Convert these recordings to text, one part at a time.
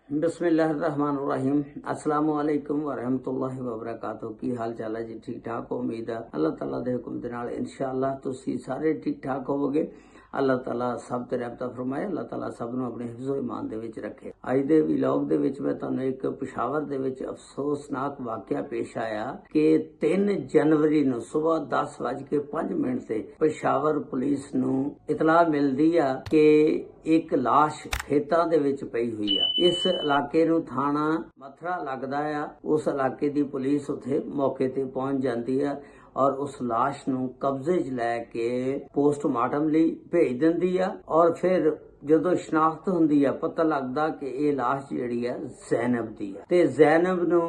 बिस्मिल्लाहिर्रहमानिर्रहीम। अस्सलाम वालेकुम वरहमतुल्लाहि वबरकातुहू। की हाल चाल है जी? ठीक ठाक हो? उम्मीद है अल्लाह ताला दे हुक्म दे नाल इंशाअल्लाह तुसी सारे ठीक ठाक होवोगे। अल्लाह ताला सब ते रहमत फरमाए। अल्लाह ताला सब नूं अपने हिफ्ज़ो ईमान दे विच रखे। अज दे व्लॉग दे विच मैं तुहानूं एक पेशावर दे विच अफसोसनाक वाक़या पेश आया कि 3 जनवरी नूं सुबह 10:05 ते पेशावर पुलिस नूं इतला मिलदी आ कि एक लाश खेतां दे विच पई हुई आ। इस इलाके नूं थाना मथरा लगदा आ। उस इलाके दी पुलिस उत्थे मौके ते पहुंच जांदी आ और उस लाश नूं कब्जे 'च लै के पोस्टमार्टम लई भेज दिंदी आ। और फिर ਜਦੋਂ ਸ਼ਨਾਖਤ ਹੁੰਦੀ ਆ ਪਤਾ ਲੱਗਦਾ ਕਿ ਇਹ ਲਾਸ਼ ਜਿਹੜੀ ਆ ਜ਼ੈਨਬ ਦੀ ਆ ਤੇ ਜ਼ੈਨਬ ਨੂੰ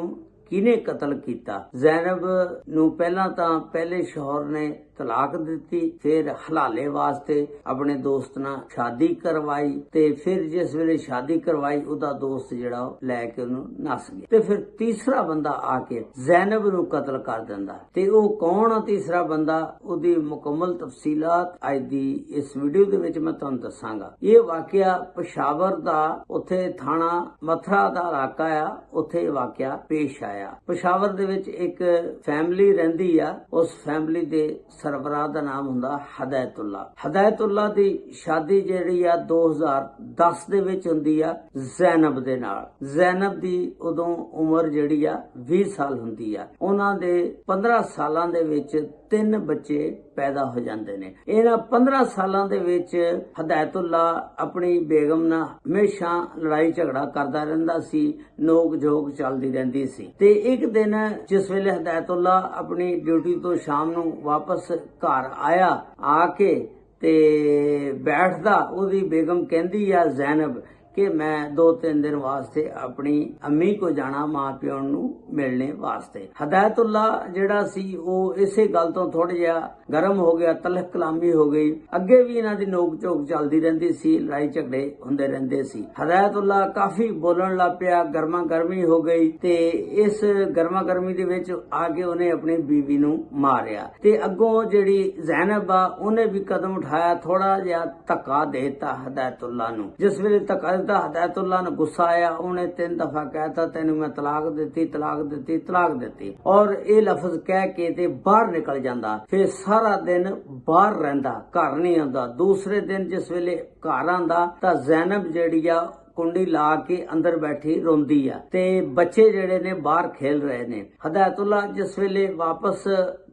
ਕਿਹਨੇ ਕਤਲ ਕੀਤਾ। ਜ਼ੈਨਬ ਨੂੰ ਪਹਿਲਾਂ ਤਾਂ ਪਹਿਲੇ ਸ਼ੌਹਰ ਨੇ ਤਲਾਕ ਦਿੱਤੀ, ਫਿਰ ਹਲਾਲੇ ਵਾਸਤੇ ਆਪਣੇ ਦੋਸਤ ਨਾਲ ਸ਼ਾਦੀ ਕਰਵਾਈ ਤੇ ਫਿਰ ਜਿਸ ਵੇਲੇ ਸ਼ਾਦੀ ਕਰਵਾਈ ਉਹਦਾ ਦੋਸਤ ਜਿਹੜਾ ਉਹ ਲੈ ਕੇ ਉਹਨੂੰ ਨੱਸ ਗਿਆ ਤੇ ਫਿਰ ਤੀਸਰਾ ਬੰਦਾ ਆ ਕੇ ਜ਼ੈਨਬ ਨੂੰ ਕਤਲ ਕਰ ਦਿੰਦਾ। ਤੇ ਉਹ ਕੌਣ ਆ ਤੀਸਰਾ ਬੰਦਾ, ਉਹਦੀ ਮੁਕੰਮਲ ਤਫਸੀਲਾਤ ਅੱਜ ਦੀ ਇਸ ਵੀਡੀਓ ਦੇ ਵਿੱਚ ਮੈਂ ਤੁਹਾਨੂੰ ਦੱਸਾਂਗਾ। ਇਹ ਵਾਕਿਆ ਪਸ਼ਾਵਰ ਦਾ ਉੱਥੇ ਥਾਣਾ ਮਥਰਾ ਦਾ ਇਲਾਕਾ ਆ, ਉੱਥੇ ਇਹ ਵਾਕਿਆ ਪੇਸ਼ ਆਇਆ। ਪਸ਼ਾਵਰ ਦੇ ਵਿੱਚ ਇੱਕ ਫੈਮਿਲੀ ਰਹਿੰਦੀ ਆ। ਉਸ ਫੈਮਿਲੀ ਦੇ ਸਰਵਰਾ ਦਾ ਨਾਮ ਹੁੰਦਾ ਹਦਾਇਤੁੱਲਾ। ਹਦਾਇਤੁੱਲਾ ਦੀ ਸ਼ਾਦੀ ਜਿਹੜੀ ਆ 2010 ਦੇ ਵਿੱਚ ਹੁੰਦੀ ਆ ਜ਼ੈਨਬ ਦੇ ਨਾਲ। ਜ਼ੈਨਬ ਦੀ ਉਦੋਂ ਉਮਰ ਜਿਹੜੀ ਆ 20 ਸਾਲ ਹੁੰਦੀ ਆ। ਉਹਨਾਂ ਦੇ 15 ਸਾਲਾਂ ਦੇ ਵਿੱਚ 3 ਬੱਚੇ ਪੈਦਾ ਹੋ ਜਾਂਦੇ ਨੇ। ਇਹਨਾਂ 15 ਸਾਲਾਂ ਦੇ ਵਿੱਚ ਹਦਾਇਤੁੱਲਾ ਆਪਣੀ ਬੇਗਮ ਨਾਲ ਹਮੇਸ਼ਾ ਲੜਾਈ ਝਗੜਾ ਕਰਦਾ ਰਹਿੰਦਾ ਸੀ, ਨੋਕ ਝੋਕ ਚੱਲਦੀ ਰਹਿੰਦੀ ਸੀ। ਤੇ ਇੱਕ ਦਿਨ ਜਿਸ ਵੇਲੇ ਹਦਾਇਤੁੱਲਾ ਆਪਣੀ ਡਿਊਟੀ ਤੋਂ ਸ਼ਾਮ ਨੂੰ ਵਾਪਸ ਘਰ ਆਇਆ, ਆ ਕੇ ਤੇ ਬੈਠਦਾ, ਉਹਦੀ ਬੇਗਮ ਕਹਿੰਦੀ ਆ ਜ਼ੈਨਬ ਕਿ ਮੈਂ 2-3 ਦਿਨ ਵਾਸਤੇ ਆਪਣੀ ਅੰਮੀ ਕੋ ਜਾਣਾ, ਮਾਂ ਪਿਓ ਨੂੰ ਮਿਲਣੇ ਵਾਸਤੇ। ਹਦਾਇਤੁੱਲਾ ਜਿਹੜਾ ਸੀ ਉਹ ਇਸੇ ਗੱਲ ਤੋਂ ਥੋੜਾ ਜਿਹਾ ਗਰਮ ਹੋ ਗਿਆ, ਤਲਖ ਕਲਾਮੀ ਹੋ ਗਈ। ਅੱਗੇ ਵੀ ਇਹਨਾਂ ਦੀ ਨੋਕ ਝੋਕ ਚੱਲਦੀ ਰਹਿੰਦੀ ਸੀ, ਲੜਾਈ ਝਗੜੇ ਹੁੰਦੇ ਰਹਿੰਦੇ ਸੀ। ਹਦਾਇਤੁੱਲਾ ਕਾਫੀ ਬੋਲਣ ਲੱਗ ਪਿਆ, ਗਰਮਾ ਗਰਮੀ ਹੋ ਗਈ ਤੇ ਇਸ ਗਰਮਾ ਗਰਮੀ ਦੇ ਵਿੱਚ ਆ ਕੇ ਉਹਨੇ ਆਪਣੀ ਬੀਵੀ ਨੂੰ ਮਾਰਿਆ। ਤੇ ਅੱਗੋਂ ਜਿਹੜੀ ਜ਼ੈਨਬ ਆ ਉਹਨੇ ਵੀ ਕਦਮ ਉਠਾਇਆ, ਥੋੜਾ ਜਿਹਾ ਧੱਕਾ ਦੇਤਾ ਹਦਾਇਤੁੱਲਾ ਨੂੰ। ਜਿਸ ਵੇਲੇ ਧੱਕਾ ਹਦਾਇਤੁੱਲਾ ਨੂੰ ਗੁੱਸਾ ਆਇਆ, ਉਹਨੇ 3 ਦਫਾ ਕਹਿਤਾ ਤੈਨੂੰ ਮੈਂ ਤਲਾਕ ਦਿੱਤੀ, ਤਲਾਕ ਦਿੱਤੀ, ਤਲਾਕ ਦਿੱਤੀ। ਔਰ ਇਹ ਲਫ਼ਜ਼ ਕਹਿ ਕੇ ਤੇ ਬਾਹਰ ਨਿਕਲ ਜਾਂਦਾ। ਫਿਰ ਸਾਰਾ ਦਿਨ ਬਾਹਰ ਰਹਿੰਦਾ, ਘਰ ਨਹੀਂ ਆਉਂਦਾ। ਦੂਸਰੇ ਦਿਨ ਜਿਸ ਵੇਲੇ ਘਰ ਆਉਂਦਾ ਤਾਂ ਜ਼ੈਨਬ ਜਿਹੜੀ ਆ ਕੁੰਡੀ ਲਾ ਕੇ ਅੰਦਰ ਬੈਠੀ ਰੋਂਦੀ ਆ ਤੇ ਬੱਚੇ ਜਿਹੜੇ ਨੇ ਬਾਹਰ ਖੇਲ ਰਹੇ ਨੇ। ਹਦਾਇਤੁੱਲਾ ਜਿਸ ਵੇਲੇ ਵਾਪਸ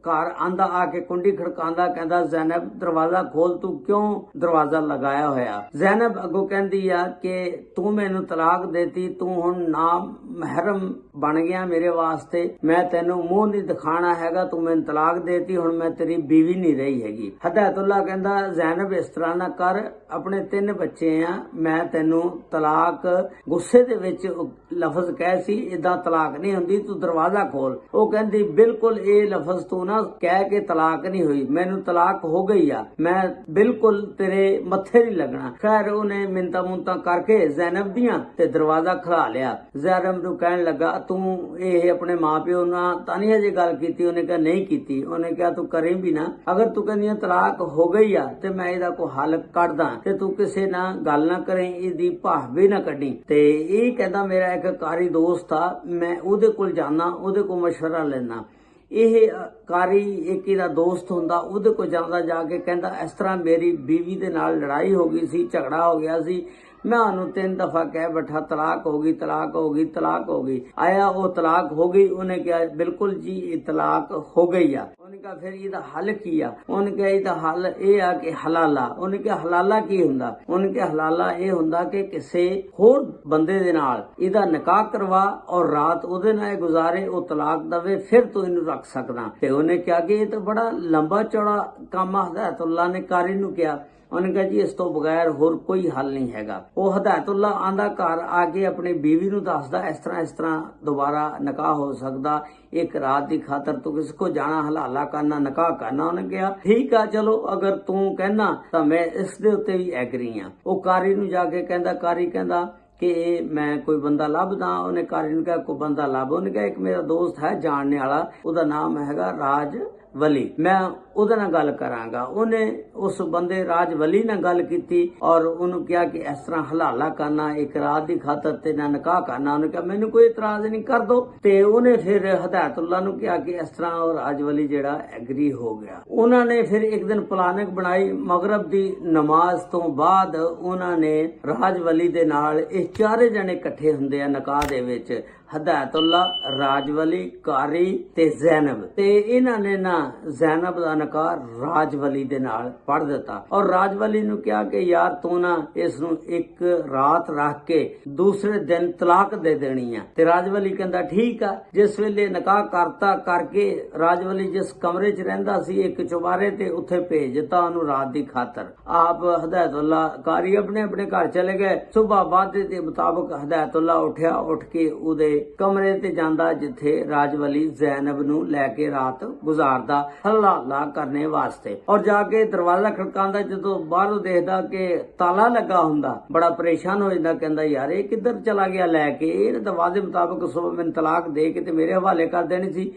ਘਰ ਆਂਦਾ, ਆ ਕੇ ਕੁੰਡੀ ਖੜਕਾਉਂਦਾ, ਕਹਿੰਦਾ ਜ਼ੈਨਬ ਦਰਵਾਜ਼ਾ ਖੋਲ, ਤੂੰ ਕਿਉਂ ਦਰਵਾਜ਼ਾ ਲਗਾਇਆ ਹੋਇਆ। ਜ਼ੈਨਬ ਅੱਗੋਂ ਕਹਿੰਦੀ ਆ ਕਿ ਤੂੰ ਮੈਨੂੰ ਤਲਾਕ ਦੇਤੀ, ਤੂੰ ਹੁਣ ਨਾ ਮਹਿਰਮ ਬਣ ਗਿਆ ਮੇਰੇ ਵਾਸਤੇ, ਮੈਂ ਤੈਨੂੰ ਮੂੰਹ ਨਹੀਂ ਦਿਖਾਣਾ ਹੈਗਾ, ਤੂੰ ਮੈਨੂੰ ਤਲਾਕ ਦੇਤੀ, ਹੁਣ ਮੈਂ ਤੇਰੀ ਬੀਵੀ ਨਹੀਂ ਰਹੀ ਹੈਗੀ। ਹਦਾਇਤੁੱਲਾ ਕਹਿੰਦਾ ਜ਼ੈਨਬ ਇਸ ਤਰ੍ਹਾਂ ਨਾ ਕਰ, ਆਪਣੇ 3 ਬੱਚੇ ਆ, ਮੈਂ ਤੈਨੂੰ ਤਲਾਕ ਗੁੱਸੇ ਦੇ ਵਿੱਚ ਲਫ਼ਜ਼ ਕਹਿ ਸੀ, ਇਦਾਂ ਤਲਾਕ ਨਹੀਂ ਹੁੰਦੀ, ਤੂੰ ਦਰਵਾਜ਼ਾ ਖੋਲ। ਉਹ ਕਹਿੰਦੀ ਬਿਲਕੁਲ ਇਹ ਲਫ਼ਜ਼ ਤੂੰ ਕਹਿ ਕੇ ਤਲਾਕ ਨਹੀਂ ਹੋਈ, ਮੈਨੂੰ ਤਲਾਕ ਹੋ ਗਈ ਆ, ਮੈਂ ਬਿਲਕੁਲ ਤੇਰੇ ਮੱਥੇ ਨਹੀਂ ਲੱਗਣਾ। ਖੈਰ ਉਹਨੇ ਮਿੰਤਾ ਮੁੰਤਾ ਕਰਕੇ ਜ਼ੈਨਬ ਦੀਆਂ ਤੇ ਦਰਵਾਜ਼ਾ ਖੜਾ ਲਿਆ। ਜ਼ੈਨਬ ਨੂੰ ਕਹਿਣ ਲੱਗਾ ਤੂੰ ਇਹ ਆਪਣੇ ਮਾਪਿਓ ਨਾਲ ਤਾਂ ਨਹੀਂ ਹਜੇ ਗੱਲ ਕੀਤੀ। ਉਹਨੇ ਕਿਹਾ ਨਹੀਂ ਕੀਤੀ। ਉਹਨੇ ਕਿਹਾ ਤੂੰ ਕਰੇ ਵੀ ਨਾ, ਅਗਰ ਤੂੰ ਕਹਿੰਦੀ ਤਲਾਕ ਹੋ ਗਈ ਆ ਤੇ ਮੈਂ ਇਹਦਾ ਕੋਈ ਹੱਲ ਕੱਢਦਾ ਤੇ ਤੂੰ ਕਿਸੇ ਨਾਲ ਗੱਲ ਨਾ ਕਰੇ, ਇਹਦੀ ਭਾਵ ਵੀ ਨਾ ਕੱਢੀ। ਤੇ ਇਹ ਕਹਿੰਦਾ ਮੇਰਾ ਇੱਕ ਕਾਰੀ ਦੋਸਤ ਆ, ਮੈਂ ਉਹਦੇ ਕੋਲ ਜਾਣਾ, ਉਹਦੇ ਕੋਲ ਮਸ਼ਵਰਾ ਲੈਣਾ। ਇਹ ਕਾਰੀ ਇੱਕ ਇਹਦਾ ਦੋਸਤ ਹੁੰਦਾ, ਉਹਦੇ ਕੋਲ ਜਾਂਦਾ, ਜਾ ਕੇ ਕਹਿੰਦਾ ਇਸ ਤਰ੍ਹਾਂ ਮੇਰੀ ਬੀਵੀ ਦੇ ਨਾਲ ਲੜਾਈ ਹੋ ਗਈ ਸੀ, ਝਗੜਾ ਹੋ ਗਿਆ ਸੀ, ਮੈਂ ਉਹਨੂੰ 3 ਦਫਾ ਕਹਿ ਬੈਠਾ ਤਲਾਕ ਹੋ ਗਈ, ਤਲਾਕ ਹੋ ਗਈ, ਤਲਾਕ ਹੋ ਗਈ। ਆਇਆ ਉਹ ਤਲਾਕ ਹੋ ਗਈ। ਉਹਨੇ ਕਿਹਾ ਬਿਲਕੁਲ ਜੀ ਇਹ ਤਲਾਕ ਹੋ ਗਈ ਆ। ਉਹਨੇ ਕਿਹਾ ਫਿਰ ਇਹਦਾ ਹੱਲ ਕੀ ਆ। ਉਹਨੇ ਕਿਹਾ ਇਹਦਾ ਹੱਲ ਇਹ ਆ ਕਿ ਹਲਾਲਾ। ਉਹਨੇ ਕਿਹਾ ਹਲਾਲਾ ਕੀ ਹੁੰਦਾ। ਉਹਨੇ ਕਿਹਾ ਹਲਾਲਾ ਇਹ ਹੁੰਦਾ ਕਿ ਕਿਸੇ ਹੋਰ ਬੰਦੇ ਦੇ ਨਾਲ ਇਹਦਾ ਨਿਕਾਹ ਕਰਵਾ ਔਰ ਰਾਤ ਉਹਦੇ ਨਾਲ ਗੁਜ਼ਾਰੇ, ਉਹ ਤਲਾਕ ਦਵੇ, ਫਿਰ ਤੂੰ ਇਹਨੂੰ ਰੱਖ ਸਕਦਾ। ਤੇ ਉਹਨੇ ਕਿਹਾ ਕਿ ਇਹ ਤਾਂ ਬੜਾ ਲੰਬਾ ਚੌੜਾ ਕੰਮ ਆ। ਹਦਾਇਤੁੱਲਾ ਨੇ ਕਾਰੀ ਨੂੰ ਕਿਹਾ। ਉਹਨੇ ਕਿਹਾ ਜੀ ਇਸ ਤੋਂ ਬਗੈਰ ਹੋਰ ਕੋਈ ਹੱਲ ਨਹੀਂ ਹੈਗਾ। ਉਹ ਹਦਾਇਤੁੱਲਾ ਆਂਦਾ, ਘਰ ਆ ਕੇ ਆਪਣੀ ਬੀਵੀ ਨੂੰ ਦੱਸਦਾ ਇਸ ਤਰ੍ਹਾਂ ਦੁਬਾਰਾ ਨਿਕਾਹ ਹੋ ਸਕਦਾ, ਇੱਕ ਰਾਤ ਦੀ ਖਾਤਰ ਤੂੰ ਕਿਸ ਕੋ ਜਾਣਾ, ਹਲਾਲਾ ਕਰਨਾ, ਨਿਕਾਹ ਕਰਨਾ। ਉਹਨੇ ਕਿਹਾ ਠੀਕ ਆ, ਚਲੋ ਅਗਰ ਤੂੰ ਕਹਿਣਾ ਤਾਂ ਮੈਂ ਇਸ ਦੇ ਉੱਤੇ ਵੀ ਐਗਰੀ ਆ। ਉਹ ਕਾਰੀ ਨੂੰ ਜਾ ਕੇ ਕਹਿੰਦਾ, ਕਾਰੀ ਕਹਿੰਦਾ ਕਿ ਮੈਂ ਕੋਈ ਬੰਦਾ ਲੱਭਦਾ। ਉਹਨੇ ਕਾਰੀ ਨੂੰ ਕਿਹਾ ਕੋਈ ਬੰਦਾ ਲੱਭ। ਉਹਨੇ ਕਿਹਾ ਇੱਕ ਮੇਰਾ ਦੋਸਤ ਹੈ ਜਾਣਨੇ ਵਾਲਾ, ਉਹਦਾ ਨਾਮ ਹੈਗਾ ਰਾਜ ਵਲੀ, ਮੈਂ ਉਹਦੇ ਨਾਲ ਗੱਲ ਕਰਾਂਗਾ। ਉਹਨੇ ਉਸ ਬੰਦੇ ਰਾਜ ਵਲੀ ਨਾਲ ਗੱਲ ਕੀਤੀ ਔਰ ਉਹਨੂੰ ਕਿਹਾ ਕਿ ਇਸ ਤਰ੍ਹਾਂ ਹਲਾਲਾ ਕਰਨਾ ਇੱਕ ਰਾਤ ਦੀ ਖਾਤਰ ਤੇ ਨਾ ਨਿਕਾਹ ਕਰਨਾ। ਉਹਨੇ ਕਿਹਾ ਮੈਨੂੰ ਕੋਈ ਇਤਰਾਜ਼ ਨਹੀਂ, ਕਰ ਦੋ। ਤੇ ਉਹਨੇ ਫਿਰ ਹਦਾਇਤੁੱਲਾ ਨੂੰ ਕਿਹਾ ਕਿ ਇਸ ਤਰ੍ਹਾਂ, ਉਹ ਰਾਜ ਵਲੀ ਜਿਹੜਾ ਐਗਰੀ ਹੋ ਗਿਆ। ਉਹਨਾਂ ਨੇ ਫਿਰ ਇੱਕ ਦਿਨ ਪਲਾਨਿੰਗ ਬਣਾਈ। ਮਗਰਬ ਦੀ ਨਮਾਜ਼ ਤੋਂ ਬਾਅਦ ਉਹਨਾਂ ਨੇ ਰਾਜ ਵਲੀ ਦੇ ਨਾਲ, ਇਹ ਚਾਰੇ ਜਣੇ ਇਕੱਠੇ ਹੁੰਦੇ ਆ ਨਿਕਾਹ ਦੇ ਵਿੱਚ, ਹਦਾਇਤੁੱਲਾ, ਰਾਜ ਵਲੀ, ਕਾਰੀ ਤੇ ਜ਼ੈਨਬ। ਤੇ ਇਹਨਾਂ ਨੇ ਨਾ ਜ਼ੈਨਬ ਦਾ ਨਿਕਾਹ ਰਾਜ ਵਲੀ ਦੇ ਨਾਲ ਪੜ ਦਿੱਤਾ ਔਰ ਰਾਜ ਵਲੀ ਨੂੰ ਕਿਹਾ ਕਿ ਯਾਰ ਤੂੰ ਨਾ ਇਸ ਨੂੰ ਇੱਕ ਰਾਤ ਰੱਖ ਕੇ ਦੂਸਰੇ ਦਿਨ ਤਲਾਕ ਦੇ ਦੇਣੀ ਆ। ਤੇ ਰਾਜ ਵਲੀ ਕਹਿੰਦਾ ਠੀਕ ਆ। ਜਿਸ ਵੇਲੇ ਨਿਕਾਹ ਕਰਤਾ ਕਰਕੇ ਰਾਜ ਵਲੀ ਜਿਸ ਕਮਰੇ 'ਚ ਰਹਿੰਦਾ ਸੀ ਇੱਕ ਚੁਬਾਰੇ ਤੇ, ਉੱਥੇ ਭੇਜ ਦਿੱਤਾ ਉਹਨੂੰ ਰਾਤ ਦੀ ਖਾਤਰ। ਆਪ ਹਦਾਇਤੁੱਲਾ, ਕਾਰੀ ਆਪਣੇ ਆਪਣੇ ਘਰ ਚਲੇ ਗਏ। ਸੁਬਹ ਵਾਅਦੇ ਦੇ ਮੁਤਾਬਕ ਹਦਾਇਤੁੱਲਾ ਉੱਠਿਆ, ਉੱਠ ਕੇ ਉਹਦੇ ਕਮਰੇ ਤੇ ਜਾਂਦਾ ਜਿੱਥੇ ਰਾਜ ਵਲੀ ਜ਼ੈਨਬ ਨੂੰ ਲੈ ਕੇ ਰਾਤ ਗੁਜ਼ਾਰਦਾ ਹਲਾਲਾ ਕਰਨੇ ਵਾਸਤੇ। ਔਰ ਜਾ ਕੇ ਦਰਵਾਜ਼ਾ ਖੜਕਾਉਂਦਾ, ਜਦੋਂ ਬਾਹਰੋਂ ਦੇਖਦਾ ਕਿ ਤਾਲਾ ਲੱਗਾ ਹੁੰਦਾ, ਬੜਾ ਪਰੇਸ਼ਾਨ ਹੋ ਜਾਂਦਾ। ਕਹਿੰਦਾ ਯਾਰ ਇਹ ਕਿੱਧਰ ਚਲਾ ਗਿਆ ਲੈ ਕੇ, ਇਹਨੇ ਤਾਂ ਵਾਅਦੇ ਮੁਤਾਬਕ ਸੁਬਹ ਮੈਨੂੰ ਤਲਾਕ ਦੇ ਕੇ ਤੇ ਮੇਰੇ ਹਵਾਲੇ ਕਰ ਦੇਣੀ ਸੀ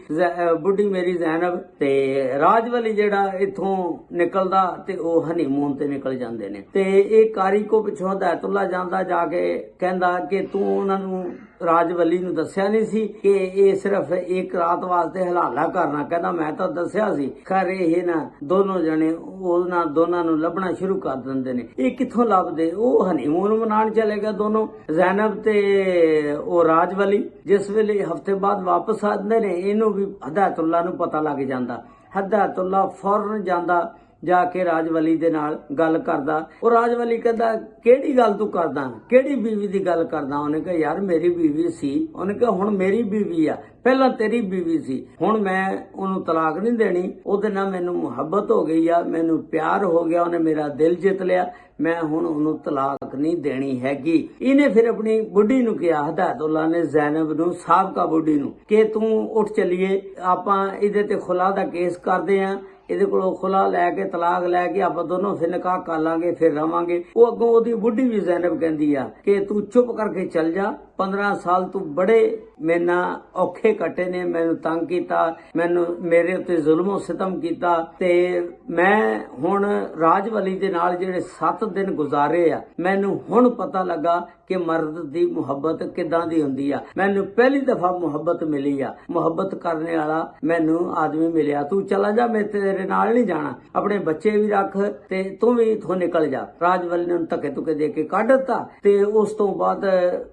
ਬੁੱਢੀ ਮੇਰੀ ਜ਼ੈਨਬ। ਤੇ ਰਾਜ ਵਲੀ ਜਿਹੜਾ ਇੱਥੋਂ ਨਿਕਲਦਾ ਤੇ ਉਹ ਹਨੀਮੂਨ ਤੇ ਨਿਕਲ ਜਾਂਦੇ ਨੇ। ਤੇ ਇਹ ਕਾਰੀ ਕੋ ਪਿੱਛੋਂ ਹਦਾਇਤੁੱਲਾ ਜਾਂਦਾ, ਜਾ ਕੇ ਕਹਿੰਦਾ ਕਿ ਤੂੰ ਉਹਨਾਂ ਨੂੰ ਰਾਜ ਵਲੀ ਨੂੰ ਦੱਸਿਆ ਨਹੀਂ ਸੀ ਕਿ ਇਹ ਸਿਰਫ ਇੱਕ ਰਾਤ ਵਾਸਤੇ ਹਲਾਲਾ ਕਰਨਾ। ਕਹਿੰਦਾ ਮੈਂ ਤਾਂ ਦੱਸਿਆ ਸੀ। ਖੈਰ ਇਹ ਨਾ ਦੋਨੋਂ ਜਣੇ ਉਹਨਾਂ ਦੋਨਾਂ ਨੂੰ ਲੱਭਣਾ ਸ਼ੁਰੂ ਕਰ ਦਿੰਦੇ ਨੇ। ਇਹ ਕਿੱਥੋਂ ਲੱਭਦੇ? ਉਹ ਹਨੀਮੂਨ ਮਨਾਉਣ ਚਲੇ ਗਏ ਦੋਨੋਂ, ਜ਼ੈਨਬ ਤੇ ਉਹ ਰਾਜ ਵਲੀ। ਜਿਸ ਵੇਲੇ ਹਫ਼ਤੇ ਬਾਅਦ ਵਾਪਸ ਆਉਂਦੇ ਨੇ, ਇਹਨੂੰ ਵੀ ਹਦਾਇਤੁੱਲਾ ਨੂੰ ਪਤਾ ਲੱਗ ਜਾਂਦਾ। ਹਦਾਇਤੁੱਲਾ ਫੌਰਨ ਜਾਂਦਾ, ਜਾ ਕੇ ਰਾਜ ਵਲੀ ਦੇ ਨਾਲ ਗੱਲ ਕਰਦਾ। ਉਹ ਰਾਜ ਵਲੀ ਕਹਿੰਦਾ ਕਿਹੜੀ ਗੱਲ ਤੂੰ ਕਰਦਾ, ਕਿਹੜੀ ਬੀਵੀ ਦੀ ਗੱਲ ਕਰਦਾ? ਉਹਨੇ ਕਿਹਾ ਯਾਰ ਮੇਰੀ ਬੀਵੀ ਸੀ। ਉਹਨੇ ਕਿਹਾ ਹੁਣ ਮੇਰੀ ਬੀਵੀ ਆ, ਪਹਿਲਾਂ ਤੇਰੀ ਬੀਵੀ ਸੀ, ਹੁਣ ਮੈਂ ਉਹਨੂੰ ਤਲਾਕ ਨਹੀਂ ਦੇਣੀ। ਉਹਦੇ ਨਾਲ ਮੈਨੂੰ ਮੁਹੱਬਤ ਹੋ ਗਈ ਆ, ਮੈਨੂੰ ਪਿਆਰ ਹੋ ਗਿਆ, ਉਹਨੇ ਮੇਰਾ ਦਿਲ ਜਿੱਤ ਲਿਆ, ਮੈਂ ਹੁਣ ਉਹਨੂੰ ਤਲਾਕ ਨਹੀਂ ਦੇਣੀ ਹੈਗੀ। ਇਹਨੇ ਫਿਰ ਆਪਣੀ ਬੁੱਢੀ ਨੂੰ ਕਿਹਾ, ਹਦਾਇਤੁੱਲਾ ਨੇ ਜ਼ੈਨਬ ਨੂੰ, ਸਾਬਕਾ ਬੁੱਢੀ ਨੂੰ, ਕਿ ਤੂੰ ਉੱਠ ਚੱਲੀਏ, ਆਪਾਂ ਇਹਦੇ ਤੇ ਖੁਲਾ ਦਾ ਕੇਸ ਕਰਦੇ ਆਂ, ਇਹਦੇ ਕੋਲੋਂ ਖੁਲਾ ਲੈ ਕੇ ਤਲਾਕ ਲੈ ਕੇ ਆਪਾਂ ਦੋਨੋਂ ਫਿਰ ਨਿਕਾਹ ਕਰ ਲਾਂਗੇ, ਫਿਰ ਰਵਾਂਗੇ। ਉਹ ਅੱਗੋਂ ਉਹਦੀ ਬੁੱਢੀ ਵੀ ਜ਼ੈਨਬ ਕਹਿੰਦੀ ਆ ਕਿ ਤੂੰ ਚੁੱਪ ਕਰਕੇ ਚੱਲ ਜਾ, 15 ਸਾਲ ਤੂੰ ਬੜੇ ਮੇਰੇ ਨਾਲ ਔਖੇ ਕੱਟੇ ਨੇ, ਮੈਨੂੰ ਤੰਗ ਕੀਤਾ, ਮੈਨੂੰ ਮੇਰੇ ਉੱਤੇ ਜ਼ੁਲਮੋ ਸਿਤਮ ਕੀਤਾ, ਤੇ ਮੈਂ ਹੁਣ ਰਾਜ ਵਲੀ ਦੇ ਨਾਲ ਜਿਹੜੇ 7 ਦਿਨ ਗੁਜ਼ਾਰੇ ਆ, ਮੈਨੂੰ ਹੁਣ ਪਤਾ ਲੱਗਾ ਕਿ ਮਰਦ ਦੀ ਮੁਹੱਬਤ ਕਿੱਦਾਂ ਦੀ ਹੁੰਦੀ ਆ। ਮੈਨੂੰ ਪਹਿਲੀ ਦਫਾ ਮੁਹੱਬਤ ਮਿਲੀ ਆ, ਮੁਹੱਬਤ ਕਰਨੇ ਵਾਲਾ ਮੈਨੂੰ ਆਦਮੀ ਮਿਲਿਆ। ਤੂੰ ਚਲਾ ਜਾ, ਮੈਂ ਤੇਰੇ ਨਾਲ ਨਹੀਂ ਜਾਣਾ, ਆਪਣੇ ਬੱਚੇ ਵੀ ਰੱਖ ਤੇ ਤੂੰ ਵੀ ਇਥੋਂ ਨਿਕਲ ਜਾ। ਰਾਜ ਵਲੀ ਨੇ ਧੱਕੇ ਧੁੱਕੇ ਦੇ ਕੇ ਕੱਢ ਦਿੱਤਾ। ਤੇ ਉਸ ਤੋਂ ਬਾਅਦ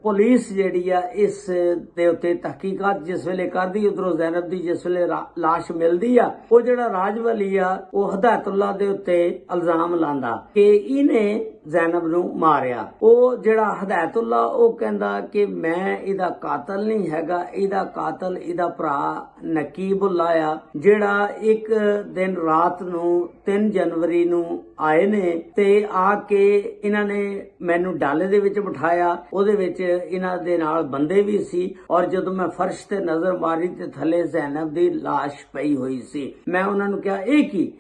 ਪੁਲਿਸ ਜਿਹੜੀ ਆ ਇਸ ਦੇ ਉੱਤੇ ਤਹਿਕੀਕਾਤ ਜਿਸ ਵੇਲੇ ਕਰਦੀ, ਉਧਰੋਂ ਜ਼ੈਨਬ ਦੀ ਜਿਸ ਵੇਲੇ ਲਾਸ਼ ਮਿਲਦੀ ਆ, ਉਹ ਜਿਹੜਾ ਰਾਜ ਵਲੀ ਆ ਉਹ ਹਦਾਇਤੁੱਲਾ ਦੇ ਉੱਤੇ ਇਲਜ਼ਾਮ ਲਾਉਂਦਾ ਕਿ ਇਹਨੇ ਜ਼ੈਨਬ ਨੂੰ ਮਾਰਿਆ। ਉਹ ਜਿਹੜਾ ਹਦਾਇਤੁੱਲਾ ਉਹ ਕਹਿੰਦਾ ਕਿ ਮੈਂ ਇਹਦਾ ਕਾਤਲ ਨਹੀਂ ਹੈਗਾ, ਇਹਦਾ ਕਾਤਲ ਇਹਦਾ ਭਰਾ ਨਕੀਬੁੱਲਾ ਆ, ਜਿਹੜਾ ਇੱਕ ਦਿਨ ਰਾਤ ਨੂੰ 3 ਜਨਵਰੀ ਨੂੰ ਆਏ ਨੇ ਤੇ ਆ ਕੇ ਇਹਨਾਂ ਨੇ ਮੈਨੂੰ ਡਾਲੇ ਦੇ ਵਿੱਚ ਬਿਠਾਇਆ। ਉਹਦੇ ਵਿੱਚ ਇਹਨਾਂ ਦੇ ਨਾਲ ਬੰਦੇ ਵੀ ਸੀ ਔਰ ਜਦੋਂ ਮੈਂ ਫਰਸ਼ ਤੇ ਨਜ਼ਰ ਮਾਰੀ ਤੇ ਥੱਲੇ ਜ਼ੈਨਬ ਦੀ ਲਾਸ਼ ਪਈ ਹੋਈ ਸੀ। ਮੈਂ ਉਹਨਾਂ ਨੂੰ ਕਿਹਾ ਇਹ ਕੀ?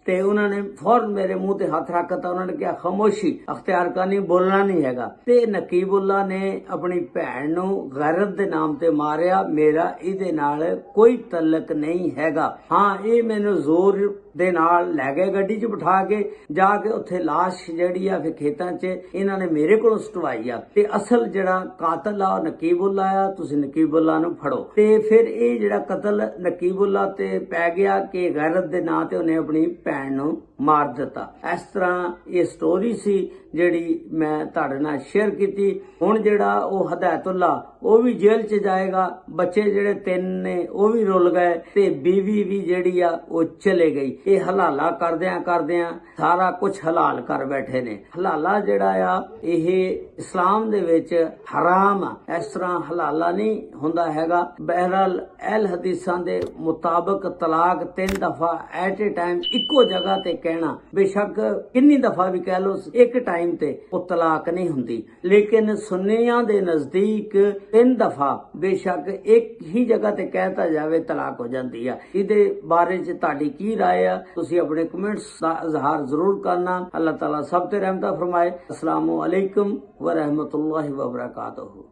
ਤੇ ਉਹਨਾਂ ਨੇ ਫੌਰਨ ਮੇਰੇ ਮੂੰਹ ਤੇ ਹੱਥ ਰੱਖਤਾ। ਉਹਨਾਂ ਨੇ ਕਿਹਾ ਖਾਮੋਸ਼ੀ ਅਖਤਿਆਰ ਕਰਨੀ, ਬੋਲਣਾ ਨਹੀਂ ਹੈਗਾ। ਤੇ ਨਕੀਬੁੱਲਾ ਨੇ ਆਪਣੀ ਭੈਣ ਨੂੰ ਗੈਰਤ ਦੇ ਨਾਮ ਤੇ ਮਾਰਿਆ। ਮੇਰਾ ਇਹਦੇ ਨਾਲ ਕੋਈ ਤਲਕ ਨਹੀਂ ਹੈਗਾ। ਹਾਂ, ਇਹ ਮੈਨੂੰ ਜ਼ੋਰ ਦੇ ਨਾਲ ਲੈ ਗਏ ਗੱਡੀ 'ਚ ਬਿਠਾ ਕੇ, ਜਾ ਕੇ ਉੱਥੇ ਲਾਸ਼ ਜਿਹੜੀ ਆ ਫਿਰ ਖੇਤਾਂ 'ਚ ਇਹਨਾਂ ਨੇ ਮੇਰੇ ਕੋਲੋਂ ਸਟਵਾਈ ਆ। ਤੇ ਅਸਲ ਜਿਹੜਾ ਕਾਤਲ ਆ ਨਕੀਬੁੱਲਾ ਆ, ਤੁਸੀਂ ਨਕੀਬੁੱਲਾ ਨੂੰ ਫੜੋ। ਤੇ ਫਿਰ ਇਹ ਜਿਹੜਾ ਕਤਲ ਨਕੀਬੁੱਲਾ ਤੇ ਪੈ ਗਿਆ ਕਿ ਗੈਰਤ ਦੇ ਨਾਂ ਤੇ ਉਹਨੇ ਆਪਣੀ ਭੈਣ ਨੂੰ ਮਾਰ ਦਿੱਤਾ। ਇਸ ਤਰ੍ਹਾਂ ਇਹ ਸਟੋਰੀ ਸੀ ਜਿਹੜੀ ਮੈਂ ਤੁਹਾਡੇ ਨਾਲ ਸ਼ੇਅਰ ਕੀਤੀ। ਹੁਣ ਜਿਹੜਾ ਉਹ ਹਦਾਇਤੁੱਲਾ ਉਹ ਵੀ ਜੇਲ੍ਹ 'ਚ ਜਾਏਗਾ, ਬੱਚੇ ਜਿਹੜੇ 3 ਨੇ ਉਹ ਵੀ ਰੁੱਲ ਗਏ ਤੇ ਬੀਵੀ ਵੀ ਜਿਹੜੀ ਆ ਉਹ ਚਲੇ ਗਈ। ਇਹ ਹਲਾਲਾ ਕਰਦਿਆਂ ਸਾਰਾ ਕੁਝ ਹਲਾਲ ਕਰ ਬੈਠੇ ਨੇ। ਹਲਾਲਾ ਜਿਹੜਾ ਆ ਇਹ ਇਸਲਾਮ ਦੇ ਵਿੱਚ ਹਰਾਮ ਆ, ਇਸ ਤਰ੍ਹਾਂ ਹਲਾਲਾ ਨਹੀਂ ਹੁੰਦਾ ਹੈਗਾ। ਬਹਿਰਹਾਲ ਅਹਿਲ ਹਦੀਸਾਂ ਦੇ ਮੁਤਾਬਕ ਤਲਾਕ 3 ਦਫਾ ਐਟ ਏ ਟਾਈਮ ਇੱਕੋ ਜਗ੍ਹਾ ਤੇ ਕਹਿਣਾ, ਬੇਸ਼ੱਕ ਕਿੰਨੀ ਦਫਾ ਵੀ ਕਹਿ ਲੋ, ਇੱਕ ਟਾਈਮ ਤੇ ਉਹ ਤਲਾਕ ਨਹੀਂ ਹੁੰਦੀ, ਲੇਕਿਨ ਸੁੰਨੀਆਂ ਦੇ ਨਜ਼ਦੀਕ 3 ਦਫਾ ਬੇਸ਼ੱਕ ਇੱਕ ਹੀ ਜਗ੍ਹਾ ਤੇ ਕਹਿਤਾ ਜਾਵੇ ਤਲਾਕ ਹੋ ਜਾਂਦੀ ਆ। ਇਹਦੇ ਬਾਰੇ ਚ ਤੁਹਾਡੀ ਕੀ ਰਾਏ ਆ? ਤੁਸੀਂ ਆਪਣੇ ਕਮੈਂਟਸ ਦਾ ਇਜ਼ਹਾਰ ਜ਼ਰੂਰ ਕਰਨਾ। ਅੱਲਾਹ ਤਾਲਾ ਸਭ ਤੇ ਰਹਿਮਤ ਫਰਮਾਏ। अस्सलामु अलैकुम व रहमतुल्लाहि व बरकातहू।